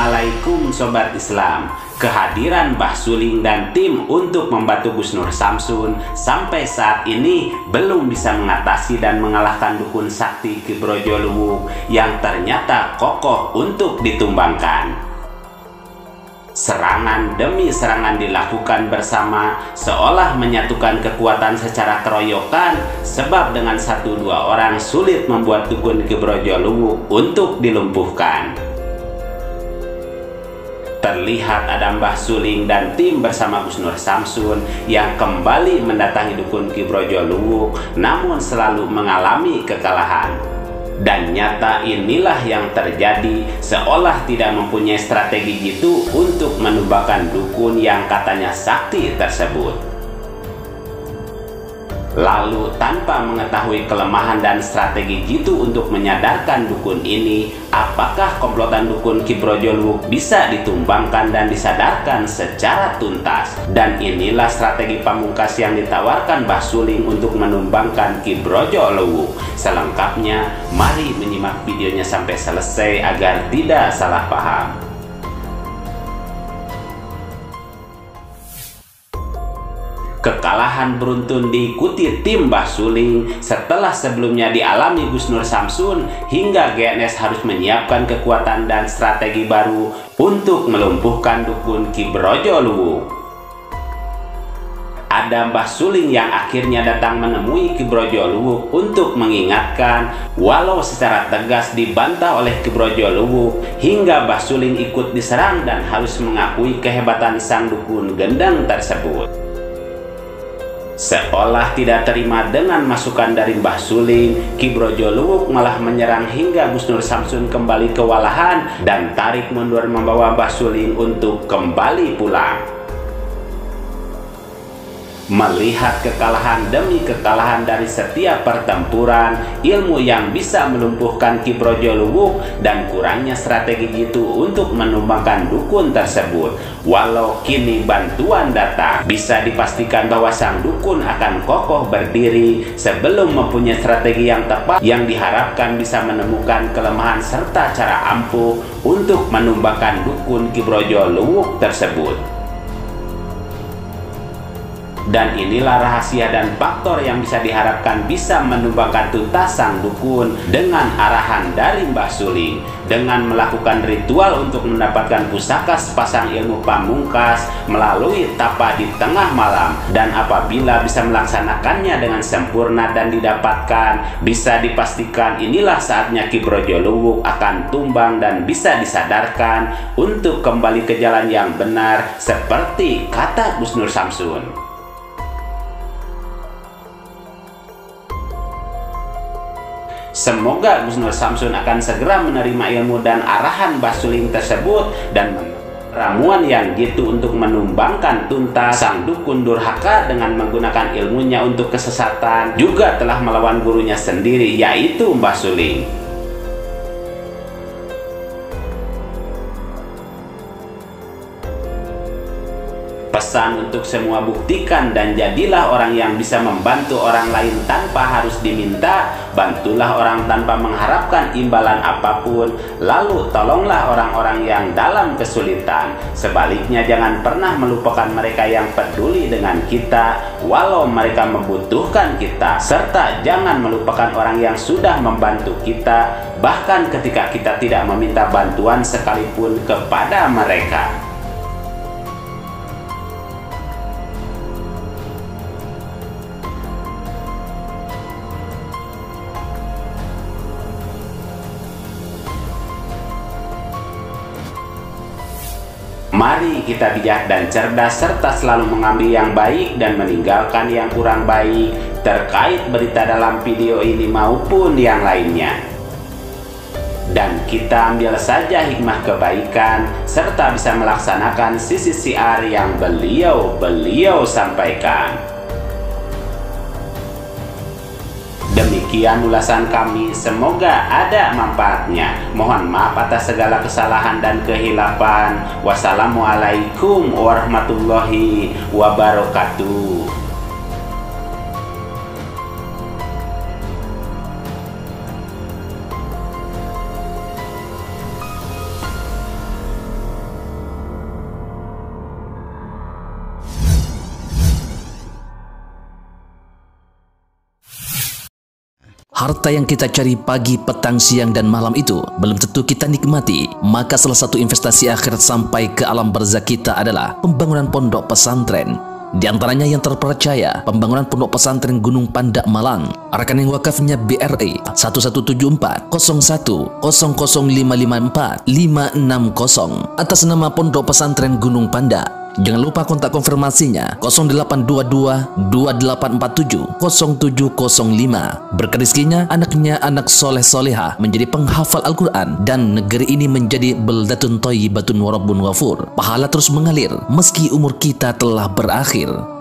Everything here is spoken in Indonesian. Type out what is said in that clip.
Assalamualaikum Sobat Islam. Kehadiran Mbah Suling dan tim untuk membantu Gus Nur Samsun sampai saat ini belum bisa mengatasi dan mengalahkan dukun sakti Ki Brojo Luwuk yang ternyata kokoh untuk ditumbangkan. Serangan demi serangan dilakukan bersama, seolah menyatukan kekuatan secara keroyokan, sebab dengan 1-2 orang sulit membuat dukun Ki Brojo Luwuk untuk dilumpuhkan. Terlihat ada Mbah Suling dan tim bersama Gus Nur Samsun yang kembali mendatangi dukun Ki Brojo Luwuk, namun selalu mengalami kekalahan. Dan nyata inilah yang terjadi, seolah tidak mempunyai strategi jitu untuk menumbangkan dukun yang katanya sakti tersebut. Lalu tanpa mengetahui kelemahan dan strategi jitu untuk menyadarkan dukun ini, apakah komplotan dukun Ki Brojo Luwuk bisa ditumbangkan dan disadarkan secara tuntas? Dan inilah strategi pamungkas yang ditawarkan Mbah Suling untuk menumbangkan Ki Brojo Luwuk. Selengkapnya, mari menyimak videonya sampai selesai agar tidak salah paham. Kekalahan beruntun diikuti tim Mbah Suling setelah sebelumnya dialami Gus Nur Samsun, hingga GNS harus menyiapkan kekuatan dan strategi baru untuk melumpuhkan dukun Ki Brojo Luwuk. Ada Mbah Suling yang akhirnya datang menemui Ki Brojo Luwuk untuk mengingatkan, walau secara tegas dibantah oleh Ki Brojo Luwuk, hingga Mbah Suling ikut diserang dan harus mengakui kehebatan sang dukun gendang tersebut. Seolah tidak terima dengan masukan dari Mbah Suling, Ki Brojo Luwuk malah menyerang hingga Gus Nur Samsun kembali kewalahan dan tarik mundur membawa Mbah Suling untuk kembali pulang. Melihat kekalahan demi kekalahan dari setiap pertempuran, ilmu yang bisa melumpuhkan Ki Brojo Luwuk, dan kurangnya strategi jitu untuk menumbangkan dukun tersebut, walau kini bantuan datang, bisa dipastikan bahwa sang dukun akan kokoh berdiri sebelum mempunyai strategi yang tepat yang diharapkan bisa menemukan kelemahan serta cara ampuh untuk menumbangkan dukun Ki Brojo Luwuk tersebut. Dan inilah rahasia dan faktor yang bisa diharapkan bisa menumbangkan tuntas sang dukun dengan arahan dari Mbah Suling, dengan melakukan ritual untuk mendapatkan pusaka sepasang ilmu pamungkas melalui tapa di tengah malam. Dan apabila bisa melaksanakannya dengan sempurna dan didapatkan, bisa dipastikan inilah saatnya Ki Brojo Luwuk akan tumbang dan bisa disadarkan untuk kembali ke jalan yang benar seperti kata Gus Nur Samsun. Semoga Gus Nur Samsun akan segera menerima ilmu dan arahan Mbah Suling tersebut dan ramuan yang jitu untuk menumbangkan tuntas sang dukun durhaka dengan menggunakan ilmunya untuk kesesatan, juga telah melawan gurunya sendiri, yaitu Mbah Suling. Pesan untuk semua, buktikan dan jadilah orang yang bisa membantu orang lain tanpa harus diminta. Bantulah orang tanpa mengharapkan imbalan apapun. Lalu tolonglah orang-orang yang dalam kesulitan. Sebaliknya, jangan pernah melupakan mereka yang peduli dengan kita walau mereka membutuhkan kita. Serta jangan melupakan orang yang sudah membantu kita, bahkan ketika kita tidak meminta bantuan sekalipun kepada mereka. Mari kita bijak dan cerdas serta selalu mengambil yang baik dan meninggalkan yang kurang baik terkait berita dalam video ini maupun yang lainnya. Dan kita ambil saja hikmah kebaikan serta bisa melaksanakan sisi siar yang beliau sampaikan. Demikian ulasan kami, semoga ada manfaatnya. Mohon maaf atas segala kesalahan dan kehilafan. Wassalamualaikum warahmatullahi wabarakatuh. Harta yang kita cari pagi, petang, siang, dan malam itu belum tentu kita nikmati. Maka salah satu investasi akhirat sampai ke alam barzakh kita adalah pembangunan pondok pesantren. Di antaranya yang terpercaya, pembangunan pondok pesantren Gunung Panda Malang. Rekening wakafnya BRI 1174 01 00554 560 atas nama Pondok Pesantren Gunung Panda. Jangan lupa kontak konfirmasinya 0822 2847 0705. Berkah rezekinya, anaknya anak soleh soleha menjadi penghafal Al-Quran dan negeri ini menjadi beldatun thayyibatun wa rabbun ghafur. Pahala terus mengalir meski umur kita telah berakhir.